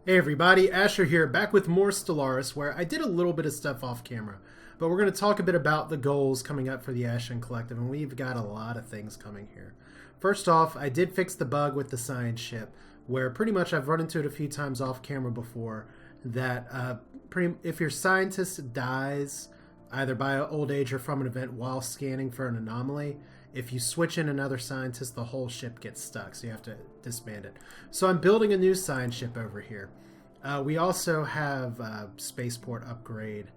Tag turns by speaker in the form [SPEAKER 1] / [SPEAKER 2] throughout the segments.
[SPEAKER 1] Hey everybody, Asher here, back with more Stellaris, where I did a little bit of stuff off camera. But we're going to talk a bit about the goals coming up for the Ashen Collective, and we've got a lot of things coming here. First off, I did fix the bug with the science ship, where pretty much I've run into it a few times off camera before, that if your scientist dies, either by old age or from an event while scanning for an anomaly, if you switch in another scientist, the whole ship gets stuck, so you have to disband it. So I'm building a new science ship over here. We also have a spaceport upgrade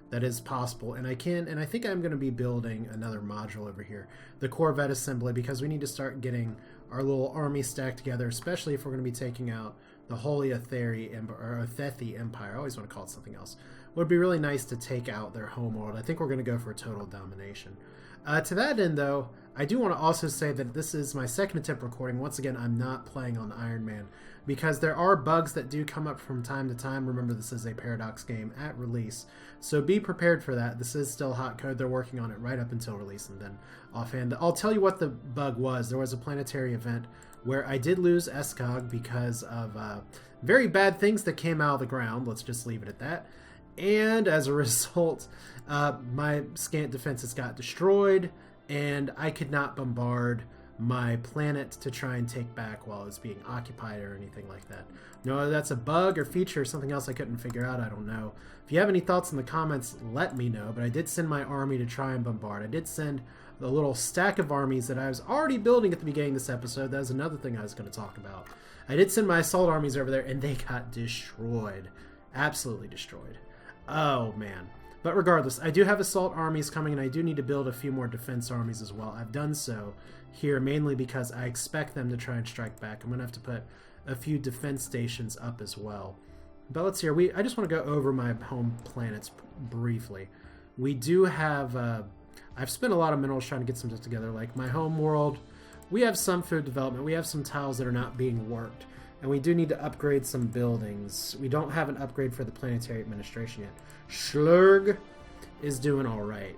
[SPEAKER 1] that is possible, and I think I'm going to be building another module over here, the Corvette assembly, because we need to start getting our little army stacked together, especially if we're going to be taking out the Holy Athethi Empire. I always want to call it something else. It would be really nice to take out their homeworld. I think we're going to go for total domination. To that end, though, I do want to also say that this is my second attempt recording. Once again, I'm not playing on Iron Man because there are bugs that do come up from time to time. Remember, this is a Paradox game at release, so be prepared for that. This is still hot code. They're working on it right up until release, and then offhand, I'll tell you what the bug was. There was a planetary event where I did lose Escog because of very bad things that came out of the ground. Let's just leave it at that. And as a result, my scant defenses got destroyed, and I could not bombard my planet to try and take back while it was being occupied or anything like that. No, that's a bug or feature or something else I couldn't figure out. I don't know. If you have any thoughts in the comments, let me know. But I did send my army to try and bombard. I did send the little stack of armies that I was already building at the beginning of this episode. That was another thing I was going to talk about. I did send my assault armies over there, and they got destroyed. Absolutely destroyed. Oh, man. But regardless, I do have assault armies coming, and I do need to build a few more defense armies as well. I've done so here mainly because I expect them to try and strike back. I'm going to have to put a few defense stations up as well. But let's see here. I just want to go over my home planets briefly. We do have... I've spent a lot of minerals trying to get some stuff together. Like my home world, we have some food development. We have some tiles that are not being worked. And we do need to upgrade some buildings. We don't have an upgrade for the planetary administration yet. Schlurg is doing all right.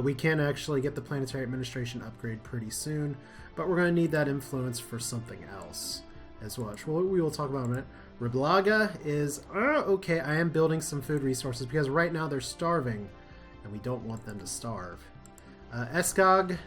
[SPEAKER 1] We can actually get the planetary administration upgrade pretty soon, but we're going to need that influence for something else as well, which we will talk about in a minute. Riblaga is okay. I am building some food resources because right now they're starving, and we don't want them to starve. Escog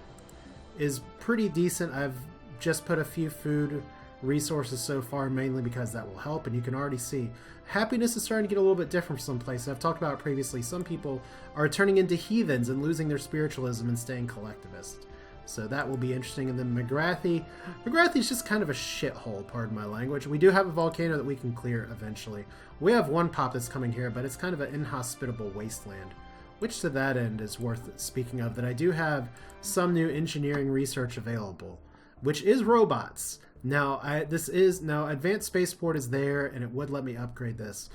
[SPEAKER 1] is pretty decent. I've just put a few food resources so far, mainly because that will help, and you can already see happiness is starting to get a little bit different from some places. I've talked about it previously. Some people are turning into heathens and losing their spiritualism and staying collectivist, so that will be interesting. And then McGrathy is just kind of a shithole, pardon my language. We do have a volcano that we can clear eventually. We have one pop that's coming here, but it's kind of an inhospitable wasteland, which to that end is worth speaking of. That I do have some new engineering research available, which is robots. Now, Advanced Spaceport is there, and it would let me upgrade this.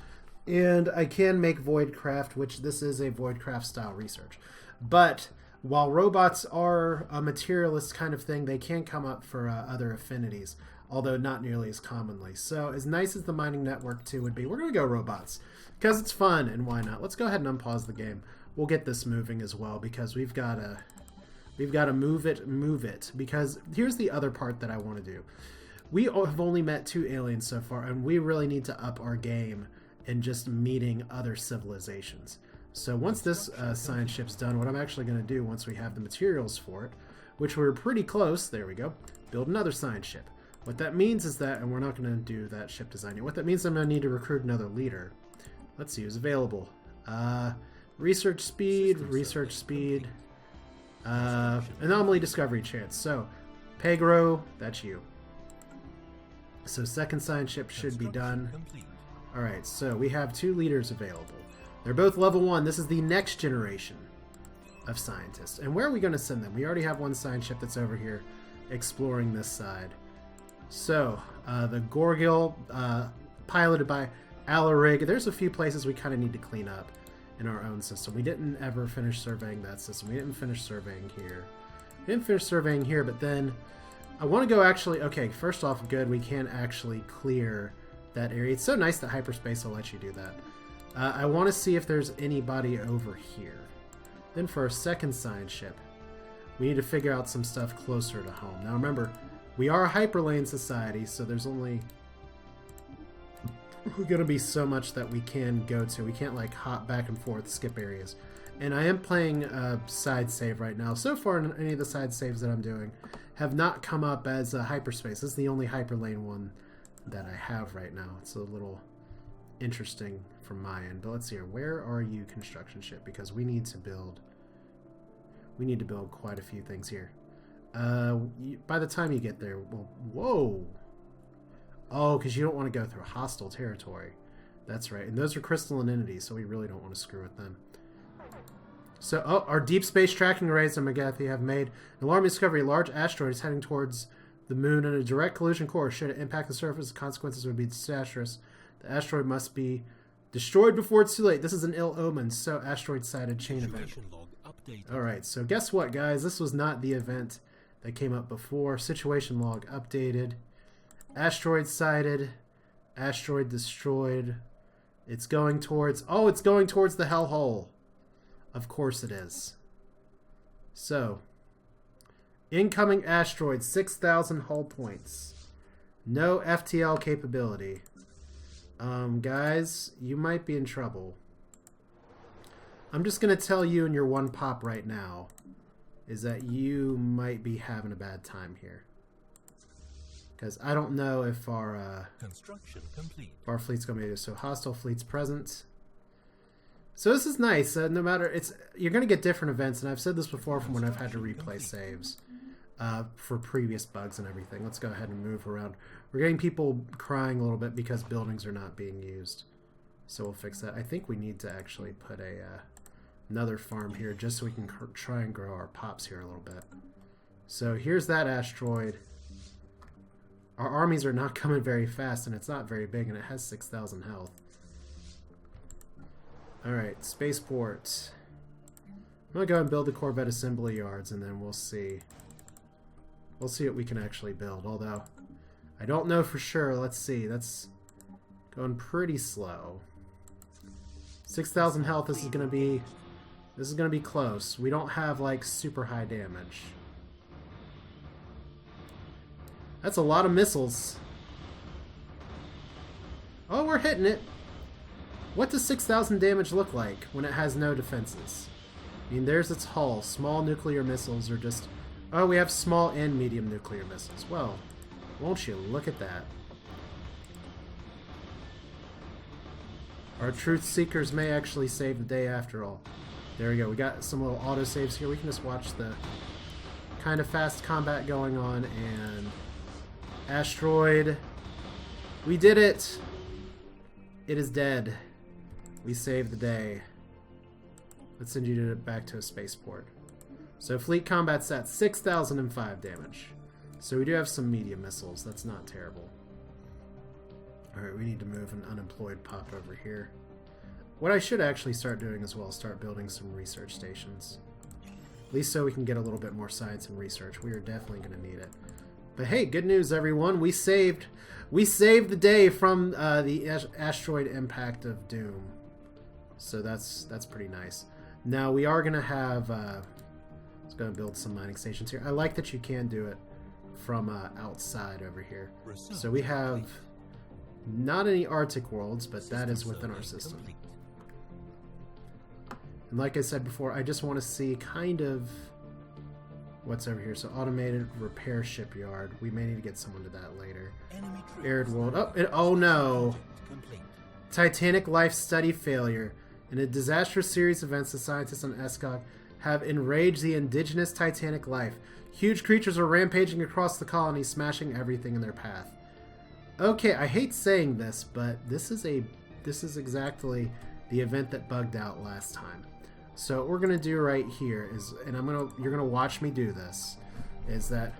[SPEAKER 1] And I can make Voidcraft, which this is a Voidcraft style research. But while robots are a materialist kind of thing, they can come up for other affinities, although not nearly as commonly. So as nice as the mining network 2 would be, we're going to go robots, because it's fun, and why not? Let's go ahead and unpause the game. We'll get this moving as well, because we've got to move it, because here's the other part that I want to do. We have only met 2 aliens so far, and we really need to up our game in just meeting other civilizations. So once this science ship's done, what I'm actually going to do once we have the materials for it, which we're pretty close, there we go, build another science ship. What that means is that, and we're not going to do that ship design yet, what that means is I'm going to need to recruit another leader. Let's see who's available. Research speed, anomaly discovery chance. So, Pegro, that's you. So second science ship should be done. Alright, so we have 2 leaders available. They're both level 1. This is the next generation of scientists. And where are we going to send them? We already have one science ship that's over here exploring this side. So, the Gorgil, piloted by Alarig. There's a few places we kind of need to clean up in our own system. We didn't ever finish surveying that system. We didn't finish surveying here. We didn't finish surveying here, but then I want to go actually... Okay, first off, good, we can actually clear that area. It's so nice that hyperspace will let you do that. I want to see if there's anybody over here. Then for our second science ship, we need to figure out some stuff closer to home. Now remember, we are a hyperlane society, so there's only going to be so much that we can go to. We can't like hop back and forth, skip areas. And I am playing a side save right now. So far, any of the side saves that I'm doing have not come up as a hyperspace. This is the only hyperlane one that I have right now. It's a little interesting from my end. But let's see here. Where are you, construction ship? Because we need to build. We need to build quite a few things here. By the time you get there, well, whoa. Oh, because you don't want to go through hostile territory. That's right. And those are crystalline entities, so we really don't want to screw with them. So, our deep space tracking arrays in Magathi have made an alarming discovery. A large asteroid is heading towards the moon in a direct collision course. Should it impact the surface, the consequences would be disastrous. The asteroid must be destroyed before it's too late. This is an ill omen. So, asteroid-sided chain event. Alright, so guess what, guys? This was not the event that came up before. Situation log updated. Asteroid sighted. Asteroid destroyed. It's going towards... Oh, it's going towards the hellhole. Of course it is. So, incoming asteroid, 6,000 hull points. No FTL capability. Guys, you might be in trouble. I'm just going to tell you in your one pop right now is that you might be having a bad time here. Because I don't know if our construction complete. If our fleet's going to be so hostile fleets present. So this is nice. No matter you're going to get different events, and I've said this before from when I've had to replay saves for previous bugs and everything. Let's go ahead and move around. We're getting people crying a little bit because buildings are not being used, so we'll fix that. I think we need to actually put another farm here just so we can try and grow our pops here a little bit. So here's that asteroid. Our armies are not coming very fast, and it's not very big, and it has 6,000 health. Alright, spaceport. I'm going to go and build the Corvette assembly yards, and then we'll see. We'll see what we can actually build, although I don't know for sure. Let's see. That's going pretty slow. 6,000 health. This is going to be close. We don't have like super high damage. That's a lot of missiles. Oh, we're hitting it. What does 6,000 damage look like when it has no defenses? I mean, there's its hull. Small nuclear missiles are just... Oh, we have small and medium nuclear missiles. Well, won't you look at that. Our truth seekers may actually save the day after all. There we go. We got some little autosaves here. We can just watch the kind of fast combat going on. And asteroid. We did it. It is dead. We saved the day. Let's send you back to a spaceport. So fleet combat's at 6,005 damage. So we do have some medium missiles. That's not terrible. Alright, we need to move an unemployed pop over here. What I should actually start doing as well is start building some research stations. At least so we can get a little bit more science and research. We are definitely going to need it. But hey, good news everyone. We saved the day from the asteroid impact of doom. So that's pretty nice. Now we are going to have... let's go and build some mining stations here. I like that you can do it from outside over here. So we have not any Arctic worlds, but that is within our system. And like I said before, I just want to see kind of what's over here. So automated repair shipyard. We may need to get someone to that later. Arid world. Oh no! Titanic life study failure. In a disastrous series of events, the scientists on Escog have enraged the indigenous Titanic life. Huge creatures are rampaging across the colony, smashing everything in their path. Okay, I hate saying this, but this is exactly the event that bugged out last time. So what we're gonna do right here is, and you're gonna watch me do this, is that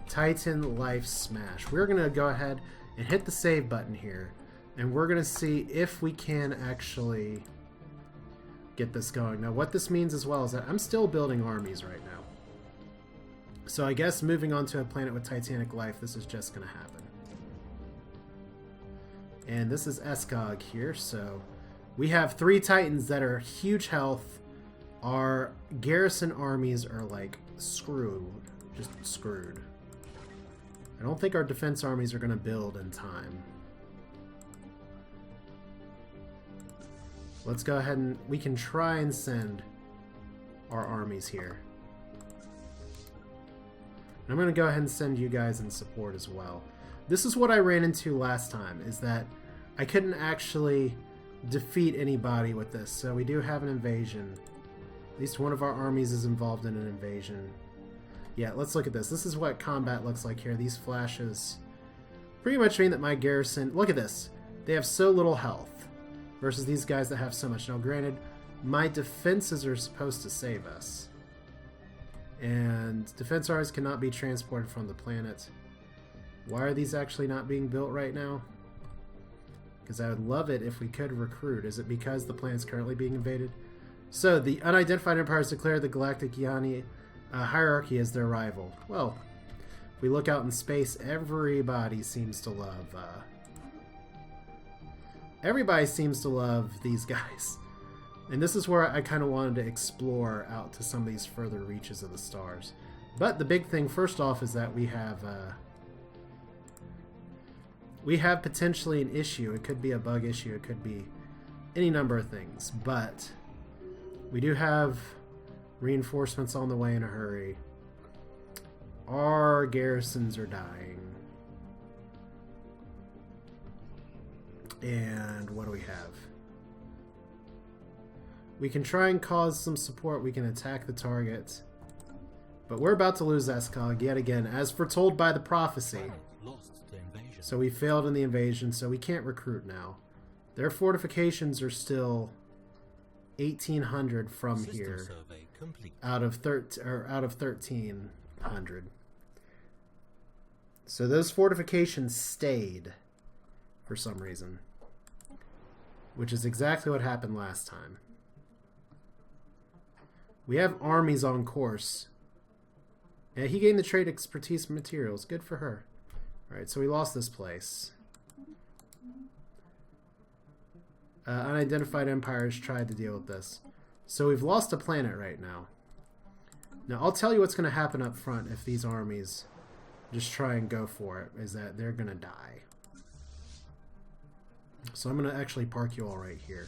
[SPEAKER 1] Titan life smash. We're gonna go ahead and hit the save button here, and we're gonna see if we can actually get this going. Now what this means as well is that I'm still building armies right now. So I guess moving on to a planet with Titanic life, this is just going to happen. And this is Escog here, so we have 3 Titans that are huge health. Our garrison armies are like screwed. Just screwed. I don't think our defense armies are going to build in time. Let's go ahead and we can try and send our armies here. And I'm going to go ahead and send you guys in support as well. This is what I ran into last time, is that I couldn't actually defeat anybody with this. So we do have an invasion. At least one of our armies is involved in an invasion. Yeah, let's look at this. This is what combat looks like here. These flashes pretty much mean that my garrison... Look at this. They have so little health versus these guys that have so much. Now, granted, my defenses are supposed to save us. And defense armies cannot be transported from the planet. Why are these actually not being built right now? Because I would love it if we could recruit. Is it because the planet's currently being invaded? So, the unidentified empires declare the Galactic hierarchy as their rival. Well, if we look out in space, everybody seems to love... everybody seems to love these guys. And this is where I kind of wanted to explore out to some of these further reaches of the stars. But the big thing, first off, is that we have potentially an issue. It could be a bug issue. It could be any number of things. But we do have reinforcements on the way in a hurry. Our garrisons are dying. And what do we have? We can try and cause some support. We can attack the target. But we're about to lose Ascog yet again, as foretold by the prophecy. So we failed in the invasion, so we can't recruit now. Their fortifications are still 1,800 from here, out of 1,300. So those fortifications stayed for some reason, which is exactly what happened last time. We have armies on course. Yeah, he gained the trade expertise materials. Good for her. Alright, so we lost this place. Unidentified empires tried to deal with this. So we've lost a planet right now. Now, I'll tell you what's going to happen up front if these armies just try and go for it, is that they're going to die. So I'm going to actually park you all right here.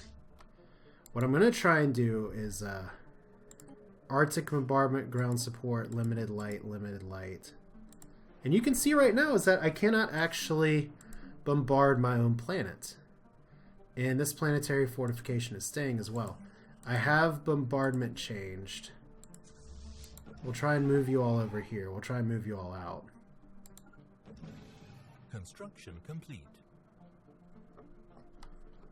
[SPEAKER 1] What I'm going to try and do is... Arctic bombardment, ground support, limited light, limited light. And you can see right now is that I cannot actually bombard my own planet. And this planetary fortification is staying as well. I have bombardment changed. We'll try and move you all over here. We'll try and move you all out.
[SPEAKER 2] Construction complete.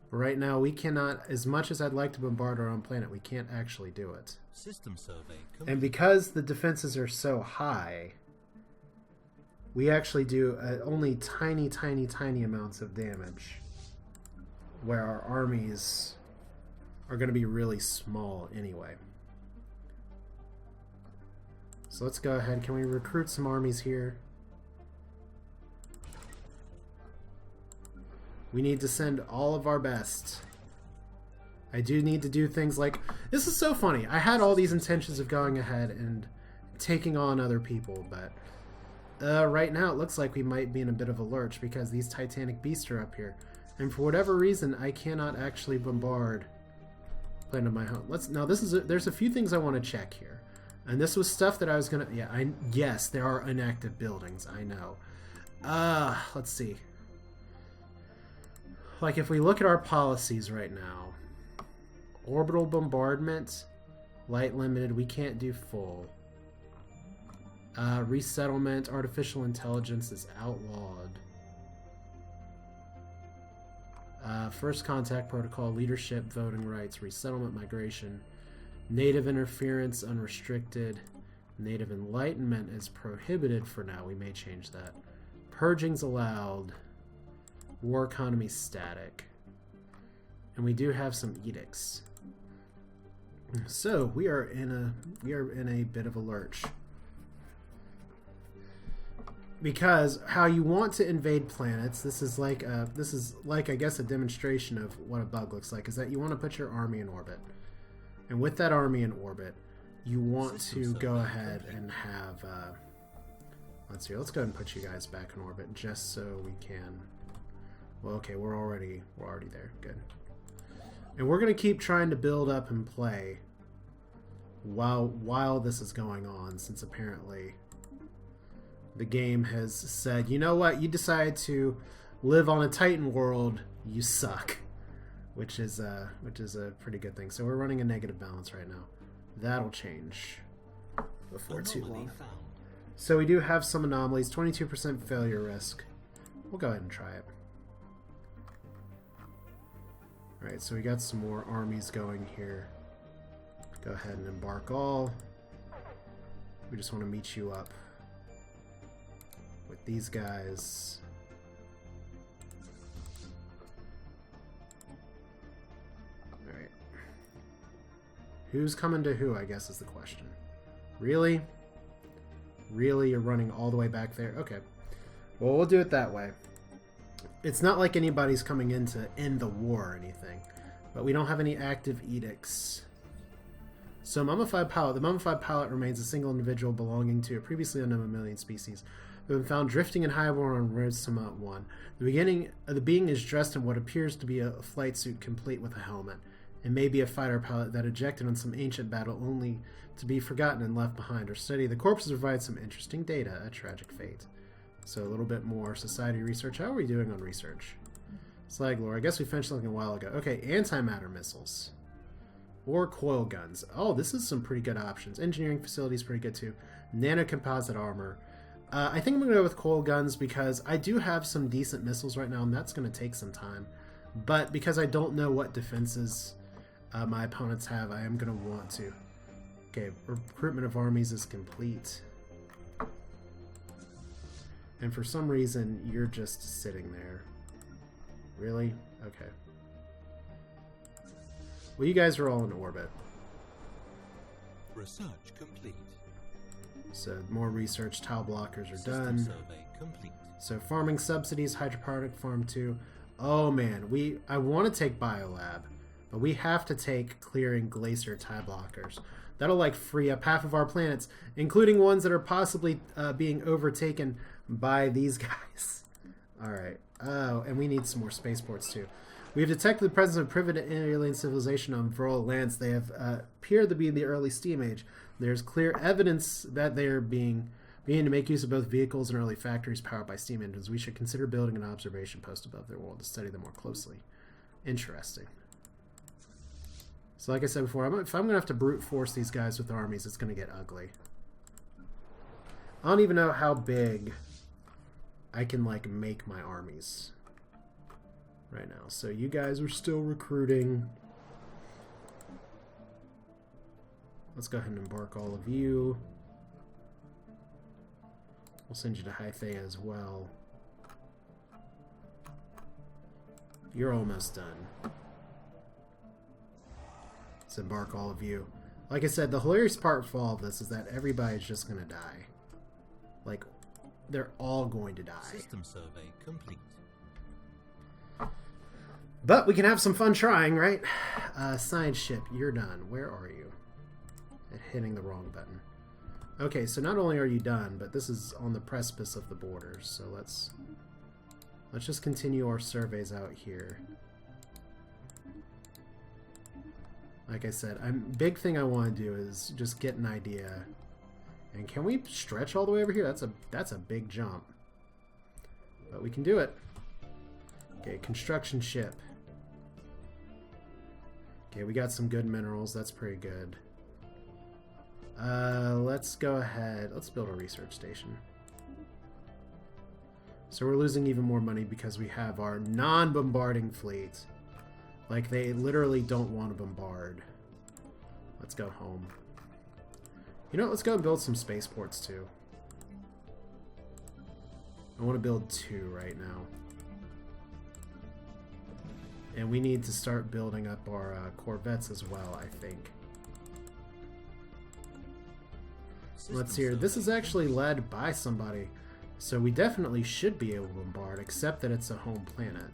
[SPEAKER 1] But right now we cannot, as much as I'd like to bombard our own planet, we can't actually do it.
[SPEAKER 2] System survey complete.
[SPEAKER 1] And because the defenses are so high, we actually do only tiny amounts of damage, where our armies are going to be really small anyway. So let's go ahead. Can we recruit some armies here? We need to send all of our best. I do need to do things like... This is so funny. I had all these intentions of going ahead and taking on other people, but right now it looks like we might be in a bit of a lurch because these Titanic beasts are up here. And for whatever reason, I cannot actually bombard planet of my home. Now, there's a few things I want to check here. And this was stuff that I was going to... Yes, there are inactive buildings. I know. Let's see. Like, if we look at our policies right now, orbital bombardment, light limited, we can't do full. Resettlement, artificial intelligence is outlawed. First contact protocol, leadership, voting rights, resettlement, migration, native interference, unrestricted. Native enlightenment is prohibited for now. We may change that. Purging's allowed. War economy static. And we do have some edicts. So we are in a bit of a lurch. Because how you want to invade planets, this is like I guess a demonstration of what a bug looks like, is that you want to put your army in orbit. And with that army in orbit, you want to go ahead and have let's see, let's go ahead and put you guys back in orbit just so we can. Well, okay, we're already there. Good. And we're going to keep trying to build up and play while this is going on, since apparently the game has said, you know what, you decide to live on a Titan world, you suck. Which is a pretty good thing. So we're running a negative balance right now. That'll change before too long. So we do have some anomalies. 22% failure risk. We'll go ahead and try it. Alright, so we got some more armies going here. Go ahead and embark all. We just want to meet you up with these guys. Alright. Who's coming to who, I guess, is the question. Really? Really? You're running all the way back there? Okay. Well, we'll do it that way. It's not like anybody's coming in to end the war or anything. But we don't have any active edicts. So, Mummified Pilot. The Mummified Pilot remains a single individual belonging to a previously unknown mammalian species who have been found drifting in Highborn on roads to Mount 1. The being is dressed in what appears to be a flight suit complete with a helmet. It may be a fighter pilot that ejected on some ancient battle only to be forgotten and left behind. Or study the corpses provide some interesting data. A tragic fate. So a little bit more society research. How are we doing on research? Slag lore. I guess we finished looking a while ago. Okay, antimatter missiles. Or coil guns. Oh, this is some pretty good options. Engineering facilities pretty good too. Nanocomposite armor. I think I'm going to go with coil guns because I do have some decent missiles right now, and that's going to take some time. But because I don't know what defenses my opponents have, I am going to want to. Okay, recruitment of armies is complete. And for some reason, you're just sitting there. Really? Okay. Well, you guys are all in orbit.
[SPEAKER 2] Research complete.
[SPEAKER 1] So more research, tile blockers are
[SPEAKER 2] System
[SPEAKER 1] done.
[SPEAKER 2] survey complete.
[SPEAKER 1] So farming subsidies, hydroponic farm 2. Oh man, I want to take biolab, but we have to take clearing glacier tile blockers. That'll like free up half of our planets, including ones that are possibly being overtaken by these guys. Alright. Oh, and we need some more spaceports too. We have detected the presence of primitive alien civilization on Vrol lands. They have appeared to be in the early Steam Age. There's clear evidence that they are being to make use of both vehicles and early factories powered by steam engines. We should consider building an observation post above their world to study them more closely. Interesting. So like I said before, if I'm going to have to brute force these guys with armies, it's going to get ugly. I don't even know how big I can like make my armies right now. So you guys are still recruiting. Let's go ahead and embark all of you. We'll send you to Hythea as well. You're almost done. Let's embark all of you. Like I said, the hilarious part for all of this is that everybody's just going to die. Like, they're all going to die.
[SPEAKER 2] System survey complete.
[SPEAKER 1] But we can have some fun trying, right? Science ship, you're done. Where are you? Hitting the wrong button. Okay, so not only are you done, but this is on the precipice of the borders. So let's just continue our surveys out here. Like I said, big thing I want to do is just get an idea. And can we stretch all the way over here? That's a big jump. But we can do it. Okay, construction ship. Okay, we got some good minerals. That's pretty good. Let's go ahead. Let's build a research station. So we're losing even more money because we have our non-bombarding fleet. Like, they literally don't want to bombard. Let's go home. You know what? Let's go and build some spaceports, too. I want to build 2 right now. And we need to start building up our corvettes as well, I think. Let's see here. This is actually led by somebody. So we definitely should be able to bombard, except that it's a home planet.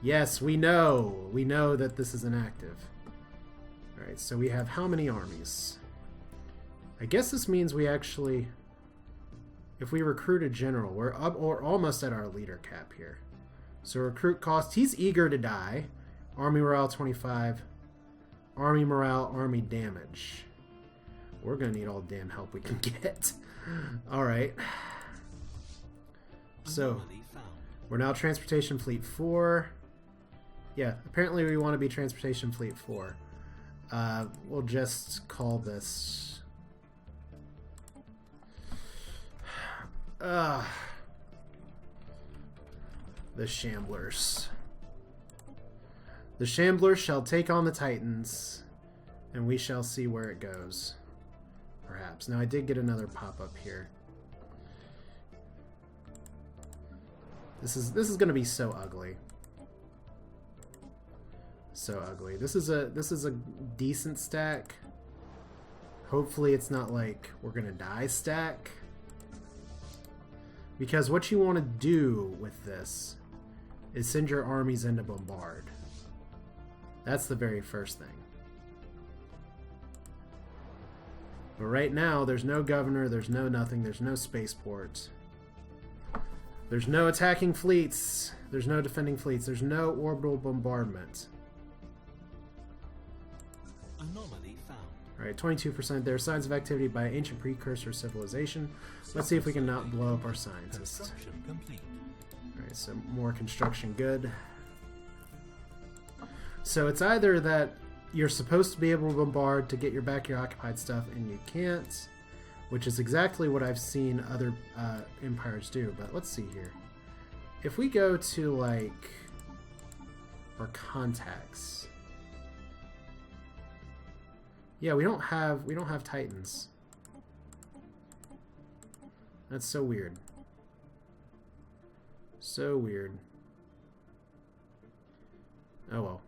[SPEAKER 1] Yes, we know. We know that this is inactive. Alright, so we have how many armies? I guess this means we actually... If we recruit a general, we're up or almost at our leader cap here. So recruit cost, he's eager to die. Army morale 25. Army morale, army damage. We're gonna need all the damn help we can get. Alright. So, we're now Transportation Fleet 4. Yeah, apparently we want to be Transportation Fleet 4. We'll just call this... the Shamblers. The Shamblers shall take on the Titans, and we shall see where it goes. Perhaps. Now, I did get another pop-up here. This is going to be so ugly. So ugly. This is a decent stack. Hopefully it's not like we're going to die stack. Because what you want to do with this is send your armies in to bombard. That's the very first thing. But right now, there's no governor, there's no nothing, there's no spaceport. There's no attacking fleets, there's no defending fleets, there's no orbital bombardment.
[SPEAKER 2] Anomaly found.
[SPEAKER 1] Alright, 22% there. Signs of activity by ancient precursor civilization. Let's see if we can not blow up our scientists.
[SPEAKER 2] Construction complete.
[SPEAKER 1] Alright, so more construction good. So it's either that you're supposed to be able to bombard to get your back your occupied stuff and you can't, which is exactly what I've seen other empires do. But let's see here. If we go to like our contacts, yeah, we don't have Titans. That's so weird. So weird. Oh well.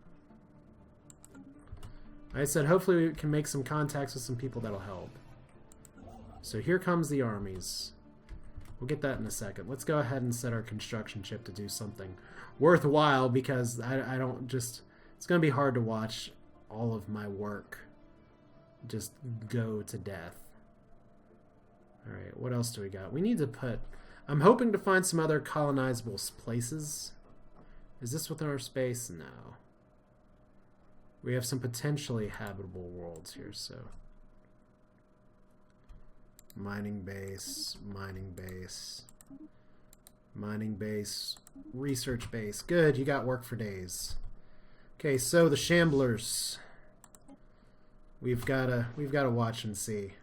[SPEAKER 1] I said hopefully we can make some contacts with some people that'll help. So here comes the armies. We'll get that in a second. Let's go ahead and set our construction chip to do something worthwhile, because I don't just... It's going to be hard to watch all of my work just go to death. Alright, what else do we got? We need to put... I'm hoping to find some other colonizable places. Is this within our space? No. We have some potentially habitable worlds here, so... Mining base, mining base, mining base, research base. Good, you got work for days. Okay, so the Shamblers. We've gotta watch and see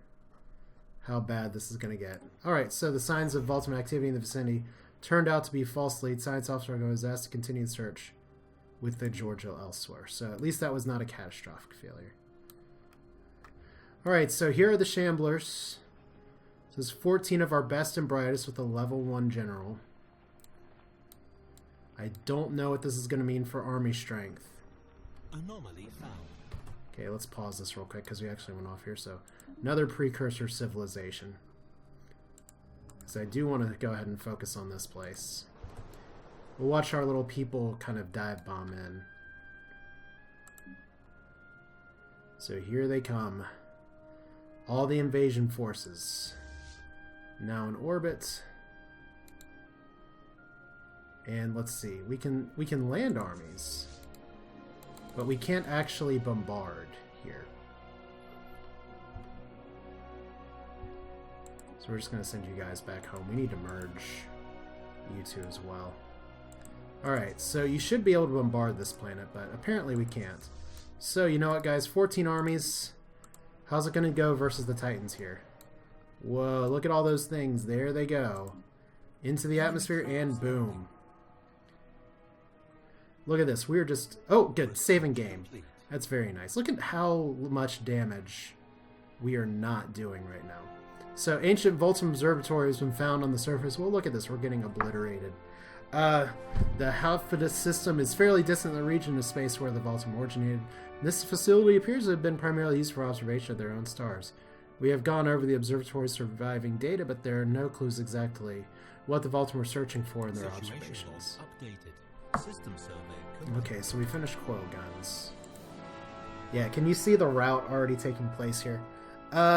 [SPEAKER 1] how bad this is gonna get. Alright, so the signs of ultimate activity in the vicinity turned out to be false leads. Science officer was asked to continue the search with the Georgia elsewhere. So at least that was not a catastrophic failure. Alright, so here are the Shamblers. This is 14 of our best and brightest with a level 1 general. I don't know what this is going to mean for army strength.
[SPEAKER 2] Anomaly found.
[SPEAKER 1] Okay, let's pause this real quick because we actually went off here. So, another precursor civilization. So I do want to go ahead and focus on this place. We'll watch our little people kind of dive bomb in. So here they come. All the invasion forces. Now in orbit. And let's see. We can land armies. But we can't actually bombard here. So we're just going to send you guys back home. We need to merge you two as well. Alright, so you should be able to bombard this planet, but apparently we can't. So, you know what, guys? 14 armies. How's it going to go versus the Titans here? Whoa, look at all those things. There they go. Into the atmosphere, and boom. Look at this. We're just... Oh, good. Saving game. That's very nice. Look at how much damage we are not doing right now. So, ancient Voltum Observatory has been found on the surface. Well, look at this. We're getting obliterated. The Halfidus system is fairly distant in the region of space where the Voltum originated. This facility appears to have been primarily used for observation of their own stars. We have gone over the observatory's surviving data, but there are no clues exactly what the Voltum were searching for in their observations.
[SPEAKER 2] Updated. System survey.
[SPEAKER 1] Okay, so we finished coil guns. Yeah, can you see the route already taking place here?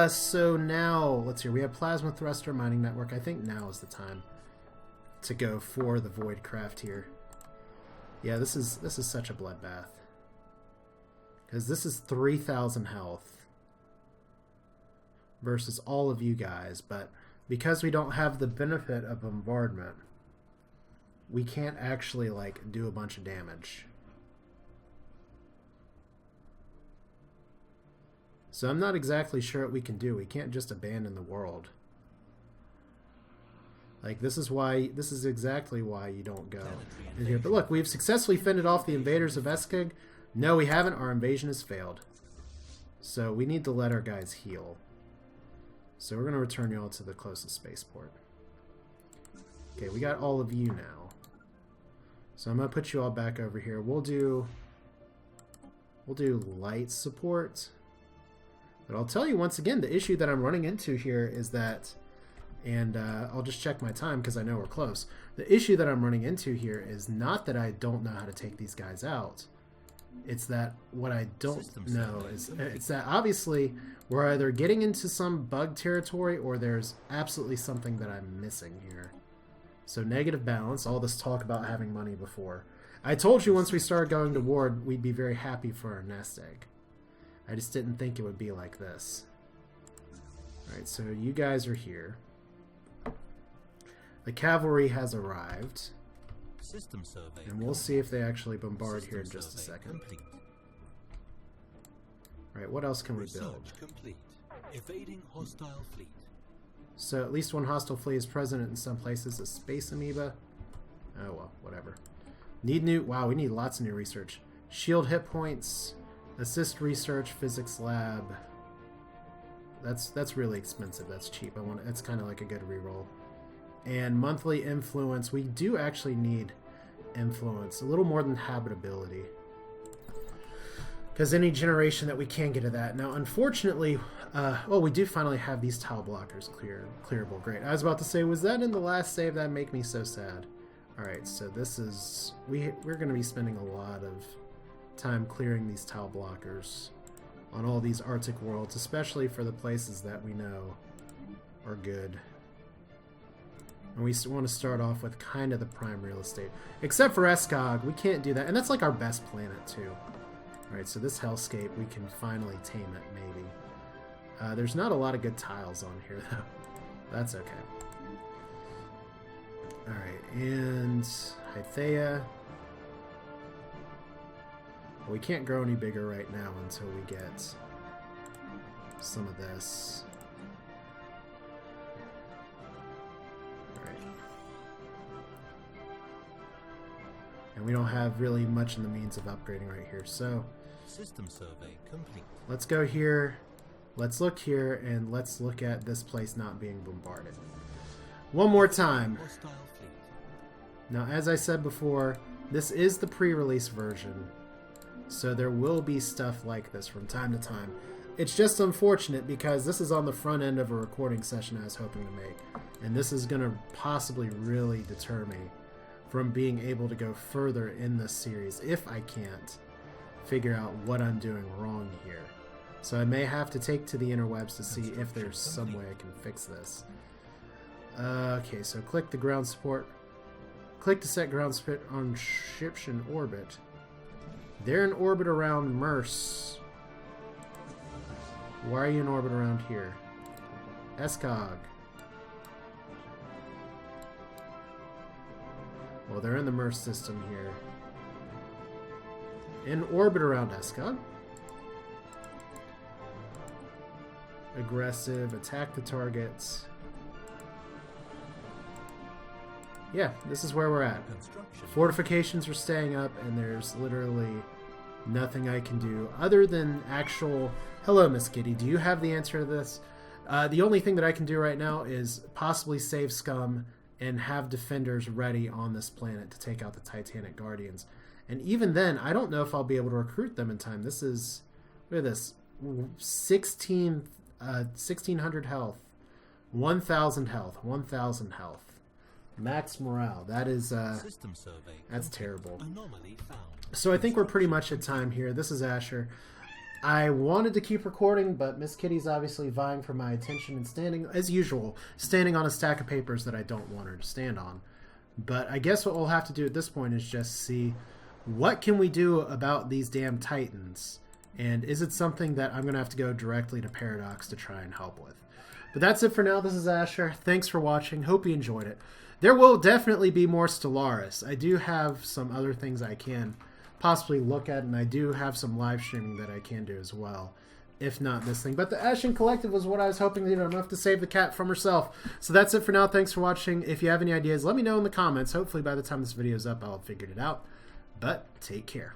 [SPEAKER 1] So now, let's see, we have plasma thruster mining network. I think now is the time to go for the void craft here. Yeah, this is such a bloodbath. Because this is 3,000 health versus all of you guys. But because we don't have the benefit of bombardment, we can't actually, like, do a bunch of damage. So I'm not exactly sure what we can do. We can't just abandon the world. Like, this is exactly why you don't go in here. But look, we've successfully fended off the invaders of Eskig. No, we haven't. Our invasion has failed. So we need to let our guys heal. So we're going to return y'all to the closest spaceport. Okay, we got all of you now. So I'm going to put you all back over here. We'll do light support. But I'll tell you once again, the issue that I'm running into here is that, and I'll just check my time because I know we're close. The issue that I'm running into here is not that I don't know how to take these guys out. It's that what I don't know is, it's that obviously we're either getting into some bug territory or there's absolutely something that I'm missing here. So negative balance, all this talk about having money before. I told you once we started going to war, we'd be very happy for our nest egg. I just didn't think it would be like this. Alright, so you guys are here. The cavalry has arrived.
[SPEAKER 2] System survey.
[SPEAKER 1] And we'll see if they actually bombard here in just a second. Right, what else can we build?
[SPEAKER 2] Complete. Evading hostile fleet.
[SPEAKER 1] So at least one hostile fleet is present in some places. A space amoeba. Oh well, whatever. Need new. Wow, we need lots of new research. Shield hit points. Assist research. Physics lab. That's really expensive. That's cheap. It's kind of like a good reroll. And monthly influence. We do actually need influence. A little more than habitability. Because any generation that we can get of that. Now, unfortunately, well, we do finally have these tile blockers clearable. Great. I was about to say, was that in the last save? That'd make me so sad. Alright, so this is... We're going to be spending a lot of time clearing these tile blockers on all these Arctic worlds, especially for the places that we know are good. And we want to start off with kind of the prime real estate. Except for Eskog, we can't do that. And that's like our best planet, too. Alright, so this hellscape, we can finally tame it, maybe. There's not a lot of good tiles on here, though. That's okay. Alright, and Hythea. We can't grow any bigger right now until we get some of this. And we don't have really much in the means of upgrading right here. So
[SPEAKER 2] System survey complete.
[SPEAKER 1] Let's go here. Let's look here, and let's look at this place not being bombarded. One more time.
[SPEAKER 2] Hostile fleet.
[SPEAKER 1] Now, as I said before, this is the pre-release version. So there will be stuff like this from time to time. It's just unfortunate because this is on the front end of a recording session I was hoping to make. And this is going to possibly really deter me from being able to go further in this series if I can't figure out what I'm doing wrong here. So I may have to take to the interwebs to see if there's some way I can fix this. Okay, so click the ground support. Click to set ground support on ships in orbit. They're in orbit around Merce. Why are you in orbit around here? Eskog. Well, they're in the Merce system here. In orbit around Eskog. Aggressive, attack the targets. Yeah, this is where we're at. Fortifications are staying up, and there's literally nothing I can do other than actual... Hello, Miss Kitty. Do you have the answer to this? The only thing that I can do right now is possibly save scum and have defenders ready on this planet to take out the Titanic Guardians. And even then, I don't know if I'll be able to recruit them in time. This is... Look at this. 1,600 health. 1,000 health. 1,000 health. Max morale. That is,
[SPEAKER 2] System survey.
[SPEAKER 1] that's terrible.
[SPEAKER 2] Anomaly found.
[SPEAKER 1] So I think we're pretty much at time here. This is Asher. I wanted to keep recording, but Miss Kitty's obviously vying for my attention and standing, as usual, standing on a stack of papers that I don't want her to stand on. But I guess what we'll have to do at this point is just see what can we do about these damn Titans And is it something that I'm going to have to go directly to Paradox to try and help with? But that's it for now. This is Asher. Thanks for watching. Hope you enjoyed it. There will definitely be more Stellaris. I do have some other things I can possibly look at, and I do have some live streaming that I can do as well, if not this thing. But the Ashen Collective was what I was hoping to do, enough to save the cat from herself. So that's it for now. Thanks for watching. If you have any ideas, let me know in the comments. Hopefully by the time this video is up, I'll have figured it out. But take care.